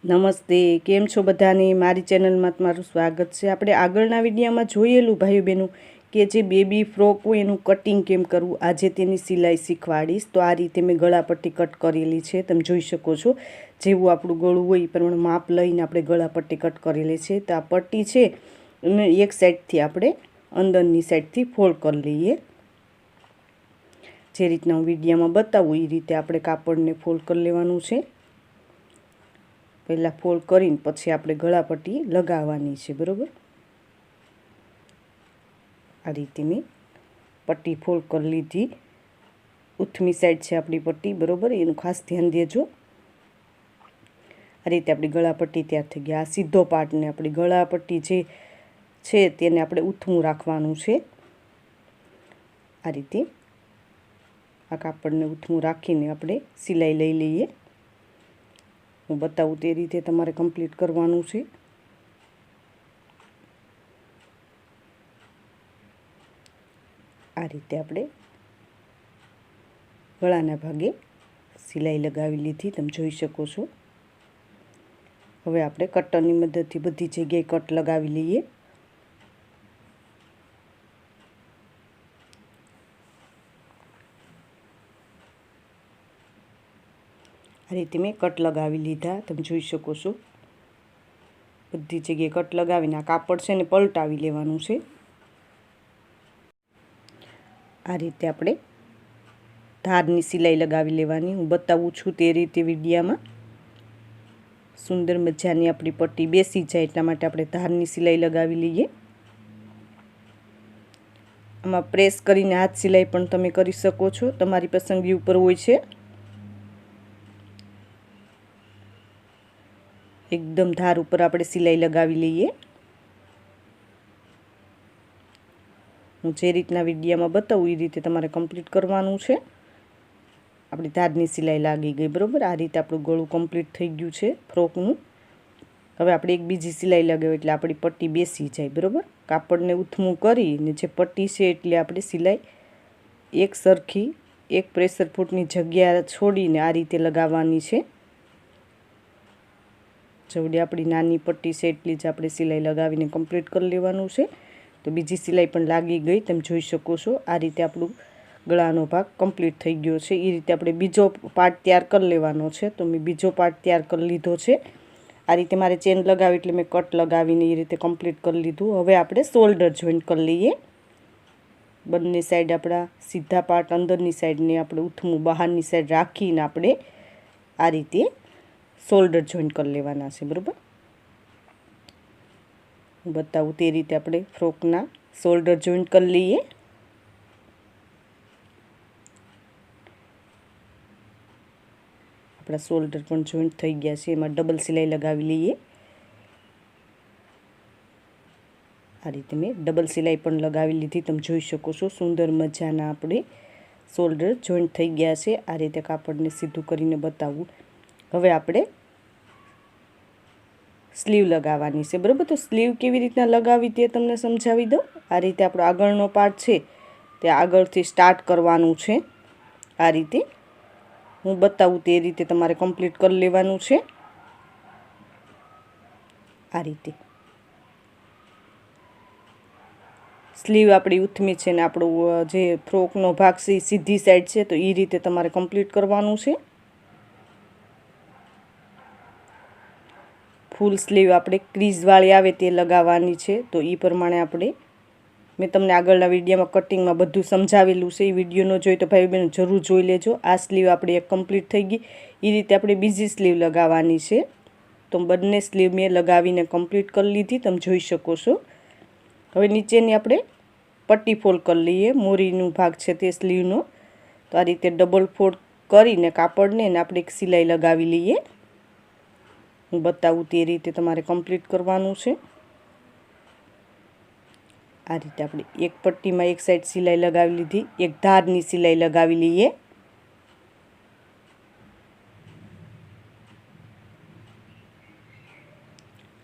નમસ્તે, કેમ છો બધાને? મારી ચેનલમાં તમારું સ્વાગત છે. આપણે આગળના વિડીયોમાં જોયેલું ભાઈ બહેનો કે જે બેબી ફ્રોક હોય એનું કટિંગ કેમ કરવું, આજે તેની સિલાઈ શીખવાડીશ. તો આ રીતે મેં ગળાપટ્ટી કટ કરેલી છે, તમે જોઈ શકો છો. જેવું આપણું ગળું હોય એ પ્રમાણે માપ લઈને આપણે ગળાપટ્ટી કટ કરેલી છે. તો આ પટ્ટી છે અને એક સાઈડથી આપણે અંદરની સાઈડથી ફોલ્ડ કરી લઈએ. જે રીતના હું વિડીયોમાં બતાવું એ રીતે આપણે કાપડને ફોલ્ડ કરી લેવાનું છે. પહેલાં ફોલ્ડ કરીને પછી આપણે ગળાપટ્ટી લગાવવાની છે, બરાબર. આ રીતે મેં પટ્ટી ફોલ્ડ કરી લીધી. ઉથમી સાઈડ છે આપણી પટ્ટી, બરાબર, એનું ખાસ ધ્યાન દેજો. આ રીતે આપણી ગળાપટ્ટી તૈયાર થઈ ગઈ. આ સીધો પાર્ટને આપણી ગળાપટ્ટી જે છે તેને આપણે ઉથમું રાખવાનું છે. આ રીતે આ કાપડને ઉથમું રાખીને આપણે સિલાઈ લઈ લઈએ. હું બતાવું તે રીતે તમારે કમ્પ્લીટ કરવાનું છે. આ રીતે આપણે ગળાના ભાગે સિલાઈ લગાવી લીધી, તમે જોઈ શકો છો. હવે આપણે કટરની મદદથી બધી જગ્યાએ કટ લગાવી લઈએ. આ રીતે મેં કટ લગાવી લીધા, તમે જોઈ શકો છો. બધી જગ્યાએ કટ લગાવીને આ કાપડ છે ને પલટાવી લેવાનું છે. આ રીતે આપણે ધારની સિલાઈ લગાવી લેવાની. હું બતાવું છું તે રીતે વિડીયામાં. સુંદર મજાની આપણી પટ્ટી બેસી જાય એટલા માટે આપણે ધારની સિલાઈ લગાવી લઈએ. આમાં પ્રેસ કરીને હાથ સિલાઈ પણ તમે કરી શકો છો, તમારી પસંદગી ઉપર હોય છે. એકદમ ધાર ઉપર આપણે સિલાઈ લગાવી લઈએ. હું જે રીતના વિડીયોમાં બતાવું એ રીતે તમારે કમ્પ્લીટ કરવાનું છે. આપણી ધારની સિલાઈ લાગી ગઈ, બરાબર. આ રીતે આપણું ગળું કમ્પ્લીટ થઈ ગયું છે ફ્રોકનું. હવે આપણે એક બીજી સિલાઈ લગાવી એટલે આપણી પટ્ટી બેસી જાય, બરાબર. કાપડને ઉથમું કરીને જે પટ્ટી છે એટલે આપણે સિલાઈ એક સરખી એક પ્રેશર ફૂટની જગ્યા છોડીને આ રીતે લગાવવાની છે. જેવડી આપણી નાની પટ્ટી છે એટલી જ આપણે સિલાઈ લગાવીને કમ્પ્લીટ કરી લેવાનું છે. તો બીજી સિલાઈ પણ લાગી ગઈ, તમે જોઈ શકો છો. આ રીતે આપણું ગળાનો ભાગ કમ્પ્લીટ થઈ ગયો છે. એ રીતે આપણે બીજો પાર્ટ તૈયાર કરી લેવાનો છે. તો મેં બીજો પાર્ટ તૈયાર કરી લીધો છે. આ રીતે મારે ચેન લગાવી એટલે મેં કટ લગાવીને એ રીતે કમ્પ્લીટ કરી લીધું. હવે આપણે શોલ્ડર જોઈન્ટ કરી લઈએ. બંને સાઈડ આપણા સીધા પાર્ટ અંદરની સાઈડને આપણે ઉથમું બહારની સાઈડ રાખીને આપણે આ રીતે શોલ્ડર જોઈન્ટ કરી લેવાના છે, બરાબર. હું બતાવું તે રીતે આપણે ફ્રોકના શોલ્ડર જોઈન્ટ કરી લઈએ. આપણા શોલ્ડર પણ જોઈન્ટ થઈ ગયા છે. એમાં ડબલ સિલાઈ લગાવી લઈએ. આ રીતે મેં ડબલ સિલાઈ પણ લગાવી લીધી, તમે જોઈ શકો છો. સુંદર મજાના આપણે શોલ્ડર જોઈન્ટ થઈ ગયા છે. આ રીતે કાપડને સીધું કરીને બતાવું. હવે આપણે સ્લીવ લગાવવાની છે, બરાબર. તો સ્લીવ કેવી રીતના લગાવી તે તમને સમજાવી દઉં. આ રીતે આપણો આગળનો પાર્ટ છે તે આગળથી સ્ટાર્ટ કરવાનું છે. આ રીતે હું બતાવું તે રીતે તમારે કમ્પ્લીટ કરી લેવાનું છે. આ રીતે સ્લીવ આપણી ઉથમી છે ને આપણો જે ફ્રોકનો ભાગ છે એ સીધી સાઈડ છે, તો એ રીતે તમારે કમ્પ્લીટ કરવાનું છે. ફૂલ સ્લીવ આપણે ક્રીઝવાળી આવે તે લગાવવાની છે. તો એ પ્રમાણે આપણે મેં તમને આગળના વિડીયોમાં કટિંગમાં બધું સમજાવેલું છે. એ વિડીયો ન જોઈ તો ભાઈ બહેનો જરૂર જોઈ લેજો. આ સ્લીવ આપણી એક કમ્પ્લીટ થઈ ગઈ. એ રીતે આપણે બીજી સ્લીવ લગાવવાની છે. તો બંને સ્લીવ મેં લગાવીને કમ્પ્લીટ કરી લીધી, તમે જોઈ શકો છો. હવે નીચેની આપણે પટ્ટી ફોલ્ડ કરી લઈએ. મોરીનો ભાગ છે તે સ્લીવનો. તો આ રીતે ડબલ ફોલ્ડ કરીને કાપડને આપણે એક સિલાઈ લગાવી લઈએ. હું બતાવું તે રીતે તમારે કમ્પ્લીટ કરવાનું છે. આ રીતે આપણે એક પટ્ટીમાં એક સાઈડ સિલાઈ લગાવી લીધી. એક ધારની સિલાઈ લગાવી લઈએ.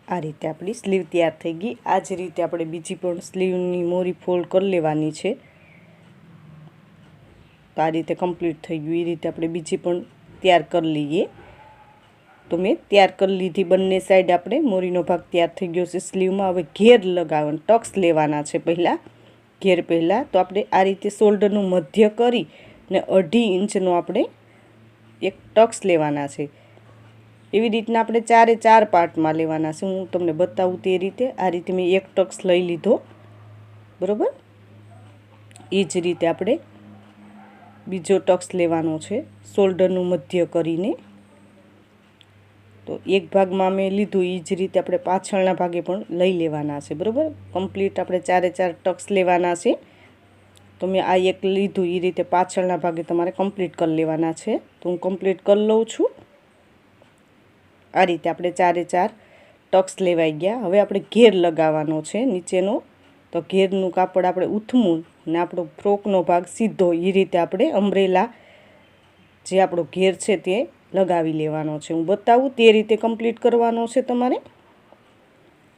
આ રીતે આપણી સ્લીવ તૈયાર થઈ ગઈ. આ જ રીતે આપણે બીજી પણ સ્લીવની મોરી ફોલ્ડ કરી લેવાની છે. તો આ રીતે કમ્પ્લીટ થઈ ગયું. એ રીતે આપણે બીજી પણ તૈયાર કરી લઈએ. તો મેં તૈયાર કરી લીધી બંને સાઈડ આપણે મોરીનો ભાગ તૈયાર થઈ ગયો છે સ્લીવમાં. હવે ઘેર લગાવવાનું, ટક્સ લેવાના છે પહેલાં, ઘેર પહેલાં તો આપણે આ રીતે શોલ્ડરનું મધ્ય કરી ને 2.5 ઇંચનો આપણે એક ટક્સ લેવાના છે. એવી રીતના આપણે 4 પાર્ટમાં લેવાના છે. હું તમને બતાવું તે રીતે. આ રીતે મેં એક ટક્સ લઈ લીધો, બરાબર. એ જ રીતે આપણે બીજો ટક્સ લેવાનો છે શોલ્ડરનું મધ્ય કરીને. તો એક ભાગમાં મેં લીધું, એ જ રીતે આપણે પાછળના ભાગે પણ લઈ લેવાના છે, બરાબર. કમ્પ્લીટ આપણે 4 ટક્સ લેવાના છે. તો મેં આ એક લીધું, એ રીતે પાછળના ભાગે તમારે કમ્પ્લીટ કરી લેવાના છે. તો હું કમ્પ્લીટ કરી લઉં છું. આ રીતે આપણે 4 ટક્સ લેવાઈ ગયા. હવે આપણે ઘેર લગાવવાનો છે નીચેનો. તો ઘેરનું કાપડ આપણે ઉથમું ને આપણો ફ્રોકનો ભાગ સીધો એ રીતે આપણે અમ્બ્રેલા જે આપણો ઘેર છે તે લગાવી લેવાનો છે. હું બતાવું તે રીતે કમ્પ્લીટ કરવાનો છે તમારે.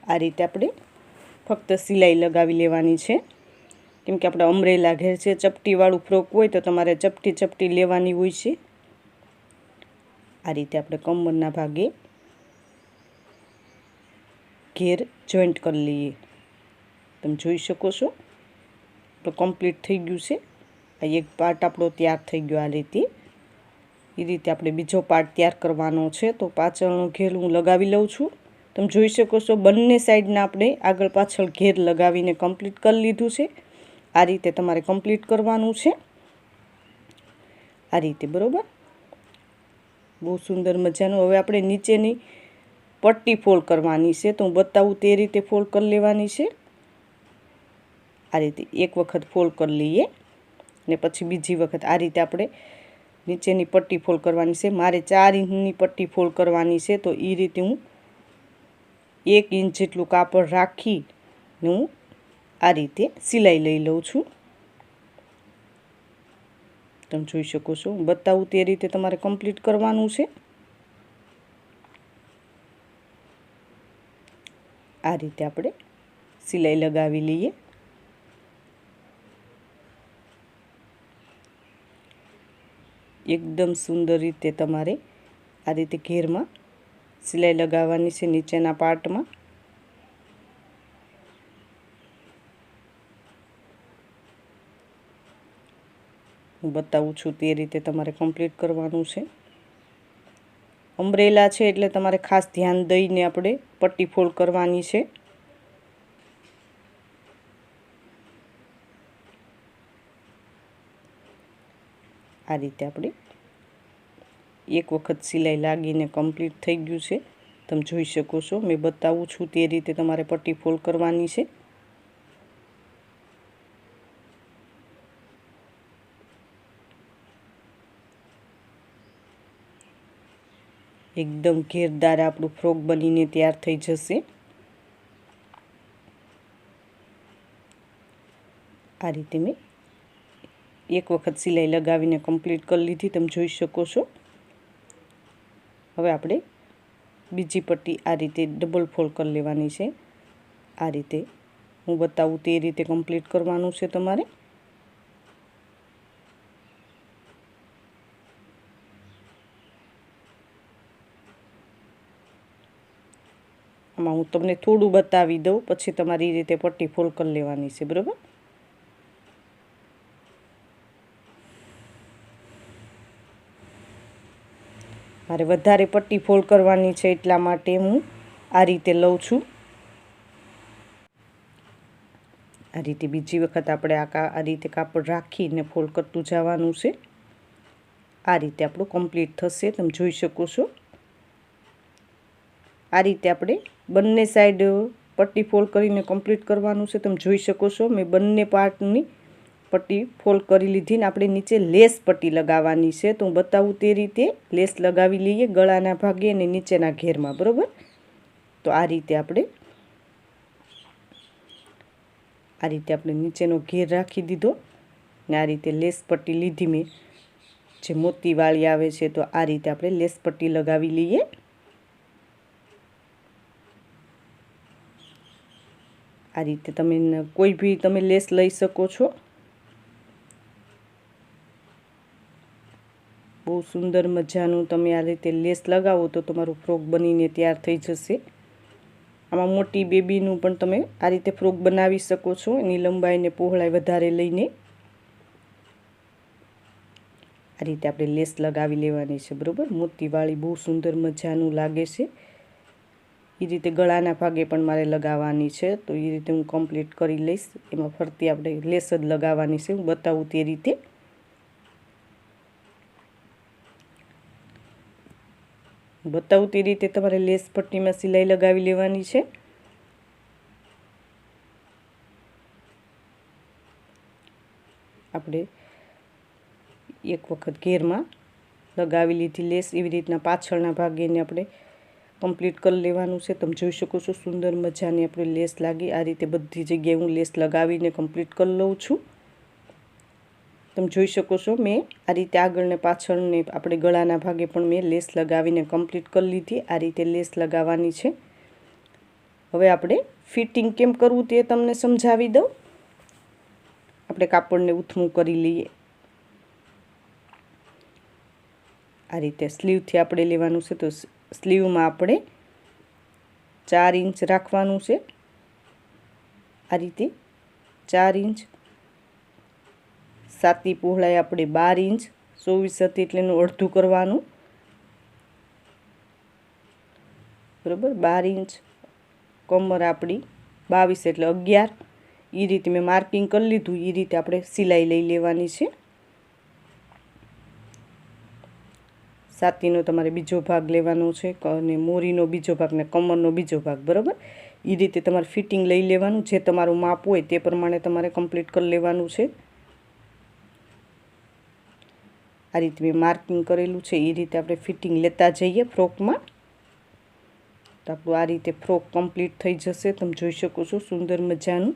આ રીતે આપણે ફક્ત સિલાઈ લગાવી લેવાની છે, કેમ કે આપણે અમ્બ્રેલા ઘેર છે. ચપટીવાળું ફ્રોક હોય તો તમારે ચપટી લેવાની હોય છે. આ રીતે આપણે કમરના ભાગે ઘેર જોઈન્ટ કરી લઈએ. તમે જોઈ શકો છો તો કમ્પ્લીટ થઈ ગયું છે. આ એક પાર્ટ આપણો તૈયાર થઈ ગયો. આ રીતે એ રીતે આપણે બીજો પાર્ટ તૈયાર કરવાનો છે. તો પાછળનો ઘેર હું લગાવી લઉં છું. તમે જોઈ શકો છો બંને સાઈડના આપણે આગળ પાછળ ઘેર લગાવીને કમ્પ્લીટ કરી લીધું છે. આ રીતે તમારે કમ્પ્લીટ કરવાનું છે. આ રીતે, બરાબર. બહુ સુંદર મજાનું. હવે આપણે નીચેની પટ્ટી ફોલ્ડ કરવાની છે. તો હું બતાવું તે રીતે ફોલ્ડ કરી લેવાની છે. આ રીતે એક વખત ફોલ્ડ કરી લઈએ ને પછી બીજી વખત આ રીતે આપણે નીચેની પટ્ટી ફોલ્ડ કરવાની છે. મારે 4 ઇંચની પટ્ટી ફોલ્ડ કરવાની છે. તો એ રીતે હું 1 ઇંચ જેટલું કાપડ રાખીને હું આ રીતે સિલાઈ લઈ લઉં છું. તમે જોઈ શકો છો. હું બતાવું તે રીતે તમારે કમ્પ્લીટ કરવાનું છે. આ રીતે આપણે સિલાઈ લગાવી લઈએ. એકદમ સુંદર રીતે તમારે આ રીતે ઘેરમાં સિલાઈ લગાવવાની છે નીચેના પાર્ટમાં. હું બતાવું છું તે રીતે તમારે કમ્પ્લીટ કરવાનું છે. અમ્બ્રેલા છે એટલે તમારે ખાસ ધ્યાન દઈને આપણે પટ્ટી ફોલ્ડ કરવાની છે. આ રીતે આપણે એક વખત સિલાઈ લાગીને કમ્પ્લીટ થઈ ગયું છે. તમે જોઈ શકો છો. મેં બતાવું છું તે રીતે તમારે પટ્ટી ફોલ્ડ કરવાની છે. એકદમ ઘેરદાર આપણું ફ્રોક બનીને તૈયાર થઈ જશે. આ રીતે મેં એક વખત સિલાઈ લગાવીને કમ્પ્લીટ કરી લીધી. તમે જોઈ શકો છો. હવે આપણે બીજી પટ્ટી આ રીતે ડબલ ફોલ્ડ કરી લેવાની છે. આ રીતે હું બતાવું તે રીતે કમ્પ્લીટ કરવાનું છે તમારે. આમાં હું તમને થોડું બતાવી દઉં, પછી તમારી રીતે પટ્ટી ફોલ્ડ કરી લેવાની છે, બરાબર. મારે વધારે પટ્ટી ફોલ્ડ કરવાની છે એટલા માટે હું આ રીતે લઉં છું. આ રીતે બીજી વખત આપણે આ રીતે કાપડ રાખીને ફોલ્ડ કરતું જવાનું છે. આ રીતે આપણું કમ્પ્લીટ થશે. તમે જોઈ શકો છો. આ રીતે આપણે બંને સાઈડ પટ્ટી ફોલ્ડ કરીને કમ્પ્લીટ કરવાનું છે. તમે જોઈ શકો છો મેં બંને પાર્ટની પટ્ટી ફોલ્ડ કરી લીધી ને આપણે નીચે લેસ પટ્ટી લગાવવાની છે. તો હું બતાવું તે રીતે લેસ લગાવી લઈએ ગળાના ભાગે અને નીચેના ઘેરમાં, બરાબર. તો આ રીતે આપણે નીચેનો ઘેર રાખી દીધો ને આ રીતે લેસ પટ્ટી લીધી મેં, જે મોતીવાળી આવે છે. તો આ રીતે આપણે લેસ પટ્ટી લગાવી લઈએ. આ રીતે કોઈ બી તમે લેસ લઈ શકો છો. બહુ બહુ સુંદર મજાનું તમે આ રીતે લેસ લગાવો તો તમારું ફ્રોક બનીને તૈયાર થઈ જશે। આમાં મોટી બેબીનું પણ તમે આ રીતે ફ્રોક બનાવી શકો છો, એની લંબાઈ ને પહોળાઈ વધારે લઈને આ રીતે આપણે લેસ લગાવી લેવાની છે બરાબર। મોતીવાળી બહુ સુંદર મજાનું લાગે છે। એ રીતે ગળાના ભાગે પણ મારે લગાવવાની છે, તો એ રીતે હું કમ્પ્લીટ કરી લઈશ। એમાં ફરતી આપણે લેસ જ લગાવવાની છે, હું બતાવું તે રીતે। બતાવું તે રીતે તમારે લેસ પટ્ટીમાં સિલાઈ લગાવી લેવાની છે। આપણે એક વખત ઘેરમાં લગાવી લીધી લેસ, એવી રીતના પાછળના ભાગેને આપણે કમ્પ્લીટ કરી લેવાનું છે। તમે જોઈ શકો છો સુંદર મજાની આપણે લેસ લાગી। આ રીતે બધી જગ્યાએ હું લેસ લગાવીને કમ્પ્લીટ કરી લઉં છું। તમે જોઈ શકો છો મેં આ રીતે આગળ ને પાછળને આપણે ગળાના ભાગે પણ મેં લેસ લગાવીને કમ્પ્લીટ કરી લીધી। આ રીતે લેસ લગાવવાની છે। હવે આપણે ફિટિંગ કેમ કરવું તે તમને સમજાવી દઉં। આપણે કાપડને ઉથમું કરી લઈએ। આ રીતે સ્લીવથી આપણે લેવાનું છે, તો સ્લીવમાં આપણે 4 ઇંચ રાખવાનું છે। આ રીતે 4 ઇંચ, સાતી પહોળાઈ આપણે 12 ઇંચ, 24 હતી એટલે એનું અડધું કરવાનું બરાબર। 12 ઇંચ, કમર આપણી 22 એટલે 11, એ રીતે મેં માર્કિંગ કરી લીધું। એ રીતે આપણે સિલાઈ લઈ લેવાની છે। સાતીનો તમારે બીજો ભાગ લેવાનો છે અને મોરીનો બીજો ભાગ ને કમરનો બીજો ભાગ બરાબર। એ રીતે તમારે ફિટિંગ લઈ લેવાનું, જે તમારું માપ હોય તે પ્રમાણે તમારે કમ્પ્લીટ કરી લેવાનું છે। આ રીતે મેં માર્કિંગ કરેલું છે, એ રીતે આપણે ફિટિંગ લેતા જઈએ ફ્રોકમાં, તો આપણું આ રીતે ફ્રોક કમ્પ્લીટ થઈ જશે। તમે જોઈ શકો છો સુંદર મજાનું।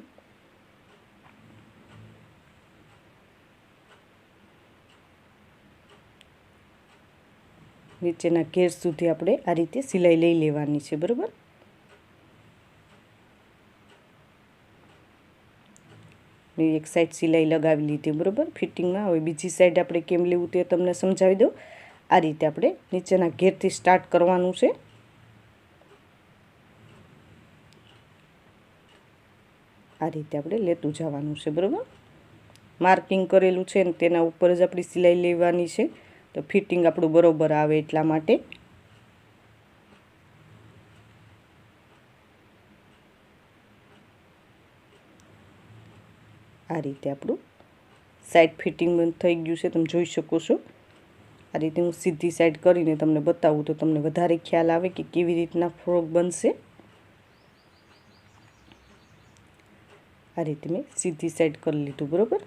નીચેના ઘેર સુધી આપણે આ રીતે સિલાઈ લઈ લેવાની છે બરાબર। મેં એક સાઈડ સિલાઈ લગાવી લીધી બરાબર ફિટિંગમાં। હવે બીજી સાઈડ આપણે કેમ લેવું તે તમને સમજાવી દઉં। આ રીતે આપણે નીચેના ઘેરથી સ્ટાર્ટ કરવાનું છે। આ રીતે આપણે લેતું જવાનું છે બરાબર। માર્કિંગ કરેલું છે ને તેના ઉપર જ આપણી સિલાઈ લેવાની છે, તો ફિટિંગ આપણું બરોબર આવે એટલા માટે। આ રીતે આપણું સાઈડ ફિટિંગ બંધ થઈ ગયું છે, તમે જોઈ શકો છો। આ રીતે હું સીધી સાઈડ કરીને તમને બતાવું તો તમને વધારે ખ્યાલ આવે કે કેવી રીતના ફ્રોક બનશે। આ રીતે મેં સીધી સાઈડ કરી લીધું બરાબર।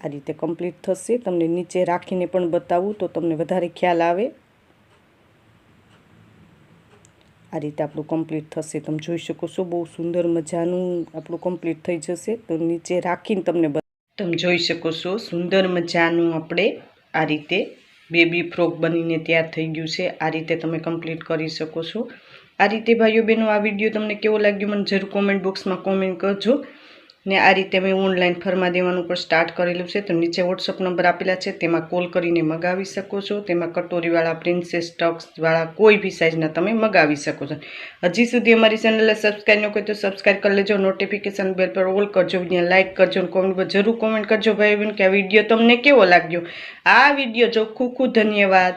આ રીતે કમ્પ્લીટ થશે। તમને નીચે રાખીને પણ બતાવું તો તમને વધારે ખ્યાલ આવે। આ રીતે આપણું કમ્પ્લીટ થશે। તમે જોઈ શકો છો બહુ સુંદર મજાનું આપણું કમ્પ્લીટ થઈ જશે। તો નીચે રાખીને તમને તમે જોઈ શકો છો સુંદર મજાનું આપણે આ રીતે બેબી ફ્રોક બનીને તૈયાર થઈ ગયું છે। આ રીતે તમે કમ્પ્લીટ કરી શકો છો। આ રીતે ભાઈઓ બહેનો આ વિડીયો તમને કેવો લાગ્યો મને જરૂર કોમેન્ટ બોક્સમાં કોમેન્ટ કરજો। ને આ રીતે મેં ઓનલાઈન ફરમા દેવાનું પણ સ્ટાર્ટ કરેલું છે, તો નીચે વોટ્સઅપ નંબર આપેલા છે, તેમાં કોલ કરીને મગાવી શકો છો। તેમાં કટોરીવાળા, પ્રિન્સેસ ટક્સવાળા કોઈ બી સાઇઝના તમે મગાવી શકો છો। હજી સુધી અમારી ચેનલને સબસ્ક્રાઈબ ન કરી તો સબસ્ક્રાઈબ કરી લેજો, નોટિફિકેશન બેલ પર ઓલ કરજો, વિડીયો લાઇક કરજો, કોમેન્ટ પર જરૂર કોમેન્ટ કરજો ભાઈ બહેન કે આ વિડીયો તમને કેવો લાગ્યો। આ વિડીયો જો ખૂબ ખૂબ ધન્યવાદ।